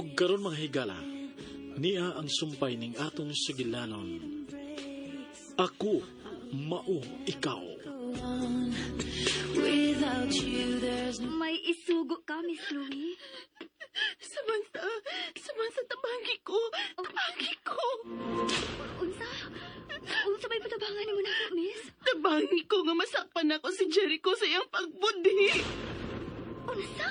Og karon mga higala, niya ang sumpay ning atong sigilanon. Ako, mao ikaw. May isugo ka, Miss Chloe. Samantha, tabangi ko. Unsa may patabangan mo na ako, Miss? Tabangi ko nga masakpan ako si Jericho sa iyang pagbudi. Unsa?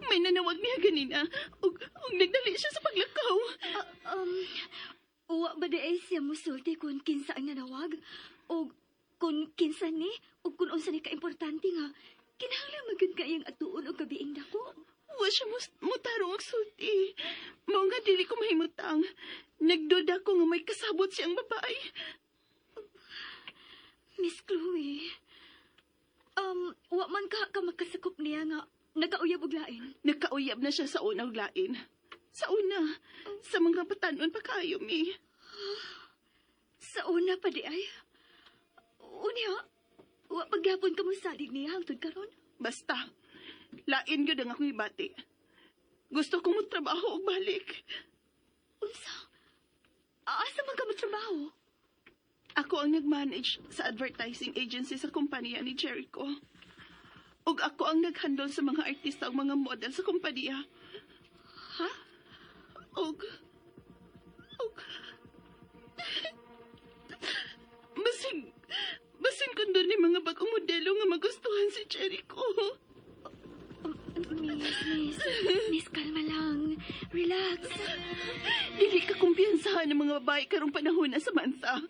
May nanawag niya ganina, ug nagdali siya sa paglakaw. Uwa ba da siya musulti kung kinsa ang nanawag? O kung kinsa ni? O kung unsa ni ka-importante nga, kinahanglan magud kayang atuon o gabiing dako? Wa siya mutarong og sulti. Mao nga dili ko mahimutang. Nagduda ko nga may kasabot siyang babae. Miss Chloe, wa man ka makasakop niya nga nagauyab og lain. Nagkauyab na siya sa unang lain. Sa una, sa mga batanon pa kayo, mi. Sa una pa di ay. Unya, wa pagyapon ka mo sadig niya hangtod karon. Basta, lain gyud ang akong ibati. Gusto kong magtrabaho og balik. Unsa? Asa man ka magtrabaho? Ako ang nag-manage sa advertising agency sa kumpanya ni Jericho. Ug ako ang naghandle sa mga artista ug mga model sa kumpanya. Ha? Og basin kung doon ni mga bagong modelo nga magustuhan si Jericho. Miss, kalma lang. Relax. Dili ka kumpiyansahan ng mga babae karong panahon na Samantha.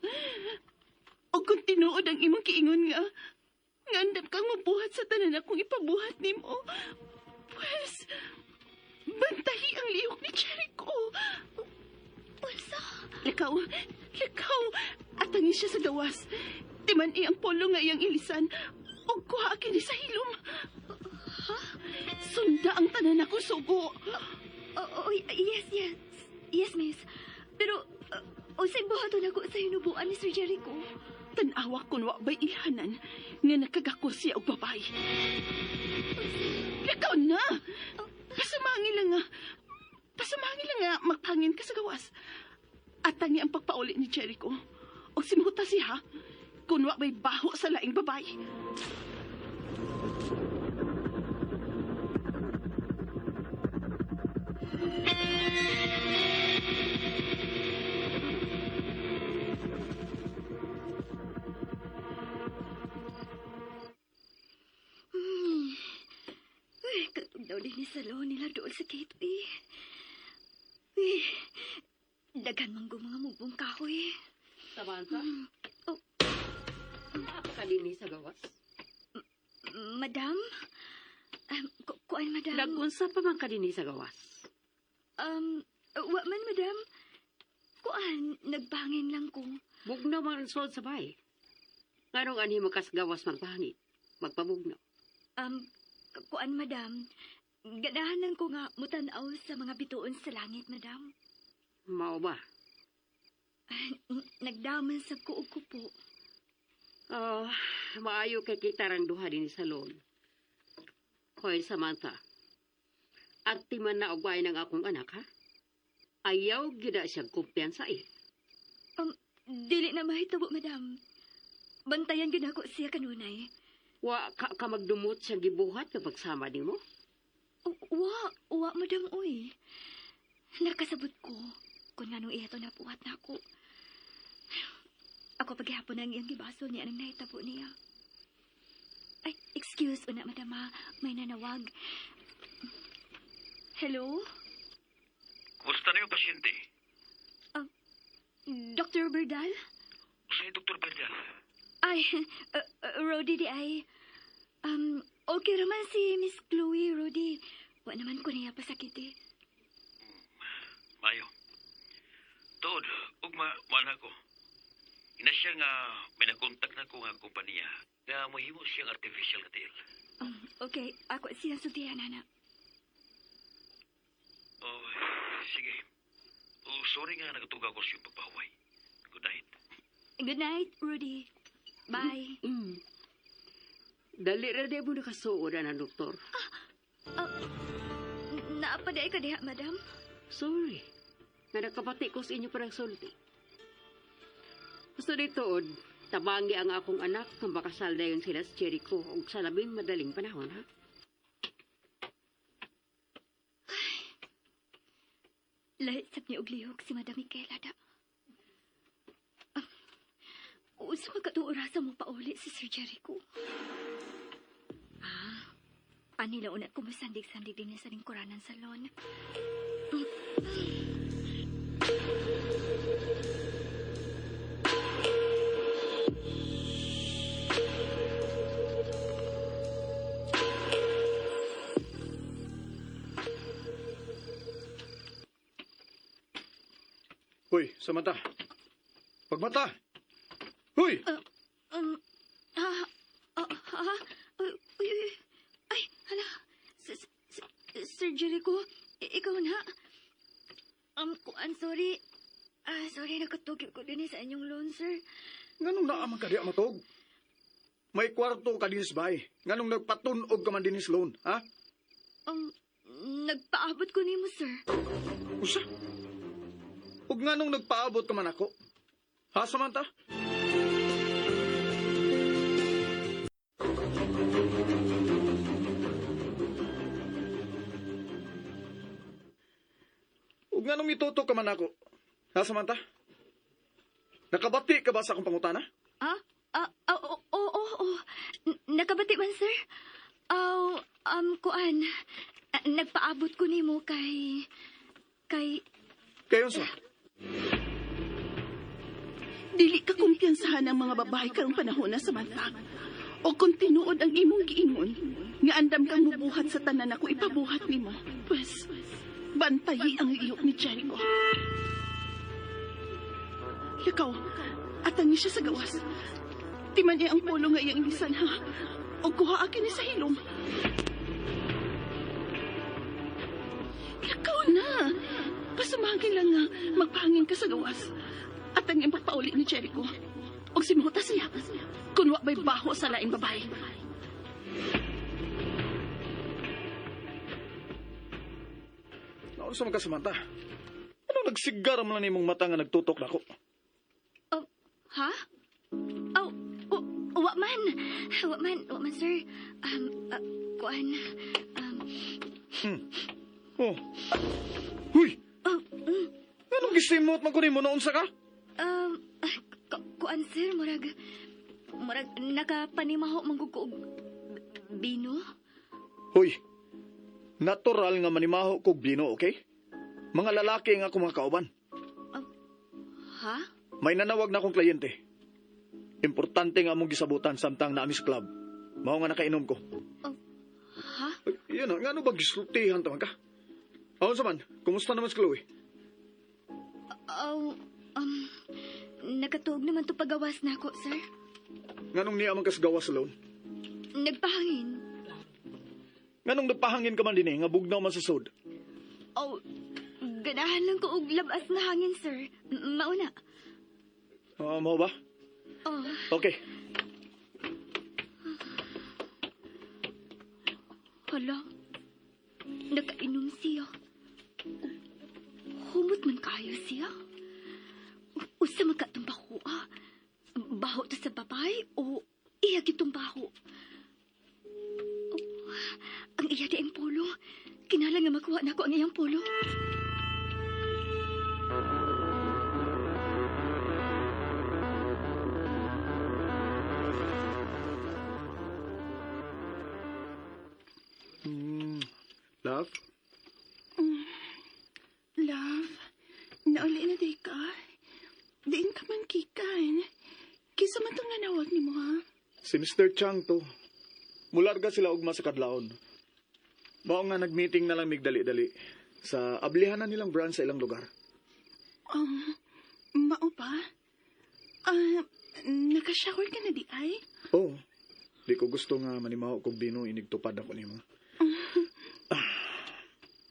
O kung tinuod ang imong kiingon nga, ngandam kang mabuhat sa tanan akong ipabuhat nimo. Pues, bantahi ang lihok ni Jericho. Unsa? Likaw, atangin siya sa gawas. Timan ang polo nga iyang ilisan, o kuha kini sa hilom. Ha? Sunda ang tanan ako sugo. Yes, miss. Pero, unsay buhaton ako sa hinubuan ni Sir Jericho? Tanawa kun wa ba'y ilhanan nga nakagako siya og babae. Likaw na! Pasamangin lang nga magpangin ka sa gawas. Atangi ang pagpauli ni Jericho. O simuta siya, kun wa ba'y baho sa laing babae. Katong daw din ni salon nila doon sa gateway. Daghan man mga mubong kahoy. Samantha? Oh. Napakalini sa gawas. Madam? Kuan, madam? Nagunsa pa man kalini sa gawas? Wa man, madam. Kuan, nagbangin lang ko. Bugnaw man ang sod sa bay. Nganong anhi mo kas gawas magpangit? Magpabugnaw. Kuan, madam. Ganahanan ko nga mutanaw sa mga bituon sa langit, madam. Mao ba? Nagdaman sa kuog ko po. Maayo kay kita rang duha din sa salon. Hoy, Samantha. At man na ogway ng akong anak, ha? Ayaw gida siya kumpiyansa eh. Dili na mahitabo, madam. Bantayan gid ako siya kanunay. Wa ka magdumot siya gibuhat kapag sama din mo? Wa, madam, uy. Nakasabot ko kung nganong iyato na puwat na ako. Ako paghihapon ang iyang gibaso niya nang nahitabo niya. Ay, excuse una, madam, ha. May nanawag. Hello? Kumusta na yung pasyente? Dr. Berdal? Sa'yo, Dr. Berdal. Ay, Rodi di ay. Okay raman si Miss Chloe, Rodi. Wa naman ko niya pasakit eh. Mayo. Tuod, ugma, mana ko. Ina siya nga, may nakontak na ko nga kumpanya nga mahimo siyang artificial na tiil. Okay, ako siya sutihan, anak. Oh, sige. Oh, sorry nga nagatugaw ko siyang pagpahuway. Good night. Good night, Rudy. Bye. Dali ra di mo nakasuod ang doktor. Naapaday ka diha, madam? Sorry. Nga nakabati ko sa inyo parang sulti. Gusto dito, tabangi ang akong anak kung makasal dayon sila sa Jericho o sa labing madaling panahon, ha? Lahit sa niya og lihok si Madam Michaela da. Usa magkatuurasa mo pauli si Sir Jericho. Anila una ko masandig-sandig din niya sa lingkuranan salon. Hoy, Samantha. Pagmata. Hoy! Ay, hala. Sir Jericho, ikaw na. Sorry. Sorry, nakatugib ko din sa inyong loan, sir. Nganong naamang ka di matog? May kwarto ka din sa bahay. Nganong nagpatunog ka man din sa loan, ha? Nagpaabot ko nimo, sir. Usa? Ug nganong nagpaabot ka man ako? Ha, Samantha? Ug nganong itutok ka man ako? Ha, Samantha? Nakabati ka ba sa akong pangutana? Oo. Nakabati man, sir? Kuan. Nagpaabot ko nimo kay... Kayon sa? Dili ka kumpiyansahan ng mga babae karong panahon na Samantha. O kung tinuod ang imong giingon, nga andam kang mubuhat sa tanan ako ipabuhat nimo. Pues, bantayi ang iyok ni Jericho. Lakaw, atang niya siya sa gawas. Timan niya ang polo nga iyang ilisan, ha? O kuha akin ni sa hilom. Lakaw na! Pasumagin lang nga, magpahangin ka sa gawas. At ang iyang pagpauli ni Jericho. O simutas niya, kung wa ba'y baho sa laing babae. Naon sa mga Samantha? Anong nagsigar mo lang nimong mata nga nagtutok na ako? Ha? Wa man. Wa man, sir. Kuan. Oh. Huy! Anong gisimot man ko ni mo noon sa ka? Kuan, sir, murag nakapanimaho manggugog bino. Huy! Natural nga manimaho kog bino, okay? Mga lalaki nga akong mga kauban. Ha? May nanawag na akong kliyente. Importante nga among gisabutan samtang naami sa club. Mao nga nakainom ko. Ha? Yan nga ano ba gisultihan taman ka? Aon sa man, kumusta naman si Chloe? Nakatuog naman to pagawas na ako, sir. Nganong niya man kas gawas alone? Nagpahangin. Nganong nagpahangin ka man din nga bugnaw man sa sod? Ganahan lang ko og labas na hangin, sir. Mauna. Mao ba? Okay. Hala. Nakainom siya. Humot man kayo siya. Usa man ka itong baho, Baho to sa babay o iya kitong baho? Ang iya di ang polo. Kinala nga makuha na ko ang iyang polo. Love? Love, nauli na day ka. Diin ka man kikan. Kisa man itong nanawag ni mo, ha? Si Mr. Chang to. Mularga sila ugma sa kadlaon. Mao nga nagmeeting na lang migdali-dali sa ablihan na nilang branch sa ilang lugar. Mao pa? Nakashower ka na di ay? Oh, di ko gusto nga manimaho kog bino inigtupad ako nimo.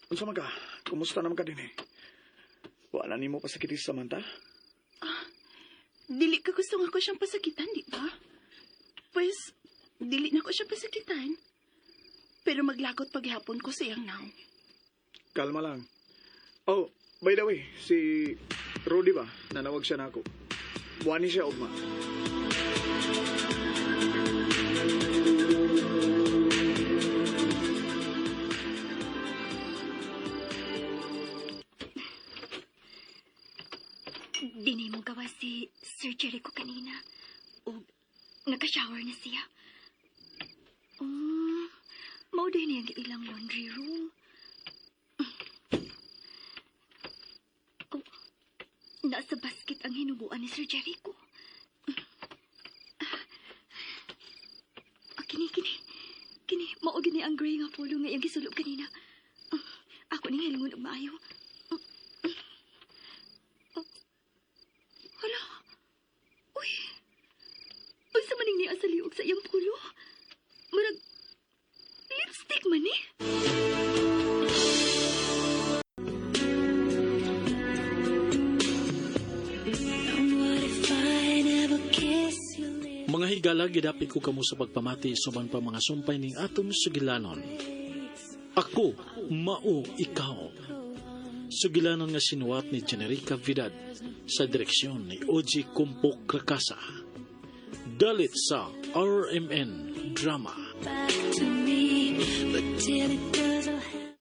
Unsa man ka? Kumusta naman ka din eh? Wala nimo pasakit si Samantha? Dili ka gusto nga ko siyang pasakitan, di ba? Pues, dili na ko siya pasakitan. Pero maglagot paghapon ko sa iyang naong. kalma lang. Oh, by the way, si Rudy ba? Nanawag siya na ako. Buwani siya, ugma. Dini mo gawa si Sir Jericho kanina. O naka-shower na siya. Mao din yung ilang laundry room. Oh, nasa basket ang hinubuan ni Sir Jericho. Kini, mao gini ang gray nga polo nga yung gisulog kanina. Ako ning hilingon og maayo. Hala. Uy. Unsa man ning niya sa liog sa iyang pulo? Murag lipstick man eh. Mga higala, gidapi ko kamo sa pagpamati subang pa mga sumpay ning aton sugilanon. Ako, mao ikaw. Sugilanon nga sinuwat ni Generica Vidal sa direksyon ni OG Kumpok Krakasa. Dalit sa RMN Drama. Back to me, but till it doesn't